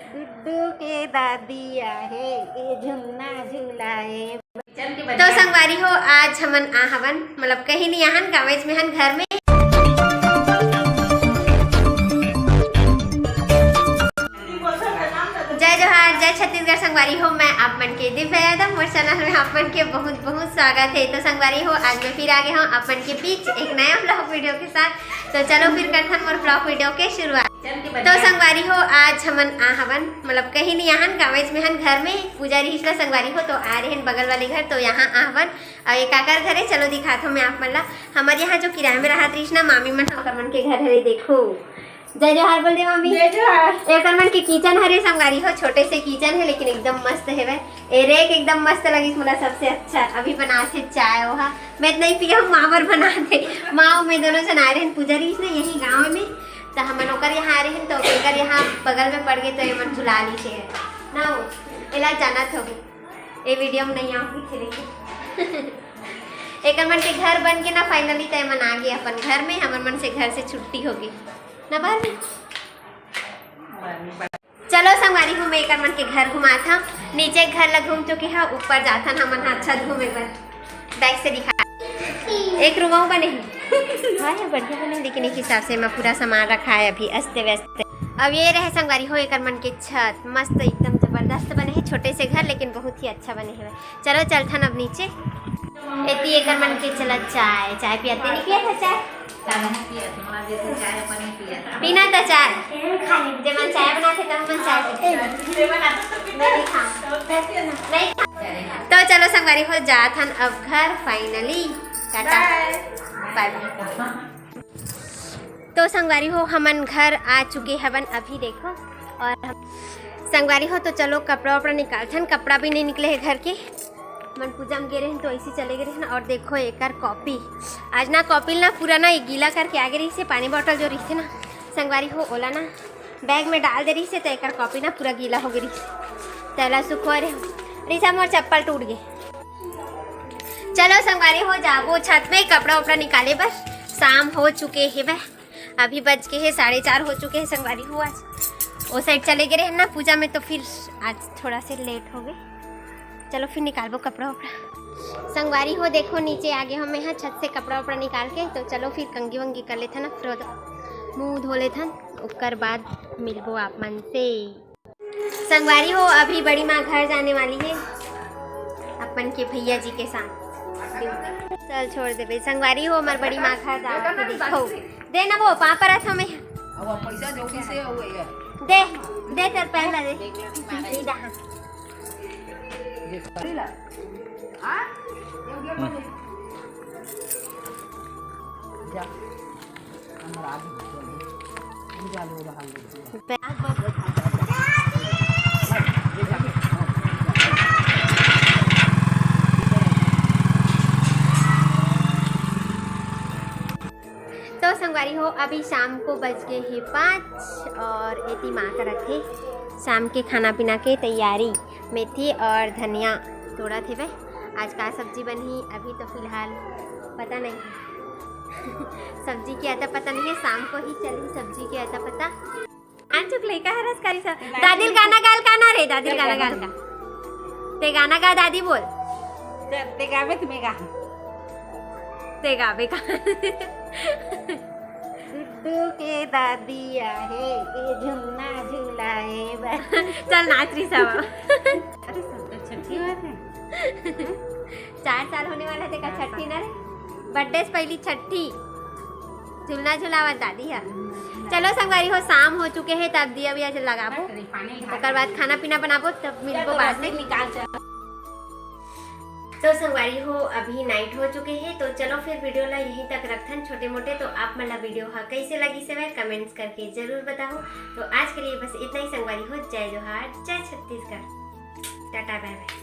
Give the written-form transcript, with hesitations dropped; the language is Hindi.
गुड्डू के दादी आहे ए झुलना झुलाए। तो संगवारी हो आज हमन आ हवन मतलब कहीं नहीं आहन गाँव में हन घर में। जय जोहार जय छत्तीसगढ़ संगवारी हो, मैं आप मन के दिव्या यादव मोर चैनल में आप मन के बहुत बहुत स्वागत है। तो संगवारी हो आज मैं फिर आ गए हूँ आप मन के बीच एक नया ब्लॉग वीडियो के साथ। तो चलो फिर करथन मोर ब्लॉग वीडियो के शुरुआत। तो संगवारी हो आज हमन आ हवन मतलब कहीं नहीं आहन गाँव में हन घर में पूजा रही संगवारी हो। तो आ रहे हैं बगल वाले घर, तो यहाँ आ हवन और एक आकर घर है। चलो दिखाता हूँ मैं आप मन ला। हमारे यहाँ जो किराए में रहा रही ना मामी मन मन के घर है। देखो जय जोहार बोल दे मामी। जय जोहार। एक मन के किचन हरे संगवारी हो, छोटे से किचन है लेकिन एकदम मस्त है वह। ए रेक एकदम मस्त लगी मुझे सबसे अच्छा। अभी बनाते चाय वहा मैं नहीं पिया हूँ, माँ बनाते माँ में दोनों जन आ रहे हैं पूजा रही ना यही गाँव में। तो हम ओकर यहाँ आ रहे हैं, तो ओकर यहाँ बगल में पड़ गए तो मन झुला ली से ना हो इला जाना था ये वीडियो में नहीं आऊँगी खेलेंगे। एक मन के घर बन के ना फाइनली तो मन आ गए अपन घर में। हमर मन से घर से छुट्टी होगी ना बाहर में। चलो संगवारी हूँ मैं एक मन के घर घुमा था। नीचे घर लग घूम चुके हैं, ऊपर जाता ना मन अच्छा घूमे पर बैक से दिखा एक रूम बने हाँ है बढ़िया बने लेकिन एक हिसाब से मैं पूरा सामान रखा है अभी अस्ते व्यस्त। अब ये रहे संगवारी हो एक मन के छत मस्त एकदम जबरदस्त बने हैं। छोटे से घर लेकिन बहुत ही अच्छा बने हैं। चलो चलथन अब नीचे एती एक मन के चला चाय चाय पियाते नहीं पिया था चाय पीना था चाय जब मन चाय बनाते तब मन चाय नहीं। तो चलो संगवारी हो जाथन अब घर फाइनली टाटा बाय बाय। तो संगवारी हो हमन घर आ चुके हवन अभी देखो। और हम संगवारी हो तो चलो कपड़ा वपड़ा निकालथन। कपड़ा भी नहीं निकले है घर के मन पूजा में गिरे हैं तो ऐसे चले गए ना। और देखो एक कॉपी आज ना कॉपी ना पूरा ना गीला करके आगे रही से पानी बोतल जो रही थी ना संगवारी हो ओला ना बैग में डाल दे रही से तो एक कॉपी ना पूरा गीला हो गई तला सुखो रही मोर चप्पल टूट गए। चलो संगवारी हो जाबो छत में कपड़ा उपड़ा निकाले बस। शाम हो चुके हैं वह अभी बज के है 4:30 हो चुके हैं संगवारी हो। आज वो साइड चले गए हैं ना पूजा में तो फिर आज थोड़ा से लेट हो गए। चलो फिर निकाल वो कपड़ा उपड़ा संगवारी हो। देखो नीचे आगे हम यहाँ छत से कपड़ा उपड़ा निकाल के तो चलो फिर कंगी वंगी कर लेते ना फिर मुँह धो लेते उसके बाद मिलबो आप मन से। संगवारी हो अभी बड़ी माँ घर जाने वाली है अपन के भैया जी के साथ। चल छोड़ दे भाई संगवारी हो हमार बड़ी माँ घर जा दे ना वो पापा रथ में पैसा जो से दे दे तेरे पहला दे तो संगवारी हो अभी शाम को बज गए हैं 5 और एती माँ का रखे शाम के खाना पीना के तैयारी। मेथी और धनिया तोड़ा थे वह। आज का सब्जी बनी अभी तो फिलहाल पता नहीं सब्जी की आता पता नहीं है, शाम को ही चली सब्जी की आता पता। आन चुक ले का हरस करी सब दादी गाना गाल का ना रे दादी गाना गाल का ते गाना गा दादी बोल ते गावे तुम्हें गा ते गावे का गुड्डू के दादी आहे ए झुलना झुलाए। चल नाच रही सब अरे सब तो छठी बात है 4 साल होने वाला थे का छठी ना रे बर्थडे से पहली छठी झूलना झुलावा दादी है। चलो संगवारी हो शाम हो चुके हैं तब दिया भी लगाबो उसके बाद खाना पीना बनाबो तब मिलबो बाद में निकाल। तो संगवारी हो अभी नाइट हो चुके हैं तो चलो फिर वीडियो ला यहीं तक रखथन छोटे मोटे। तो आप मला वीडियो हा कैसे लगी से वह कमेंट्स करके जरूर बताओ। तो आज के लिए बस इतना ही संगवारी हो। जय जोहार जय छत्तीसगढ़ टाटा बाय बाय।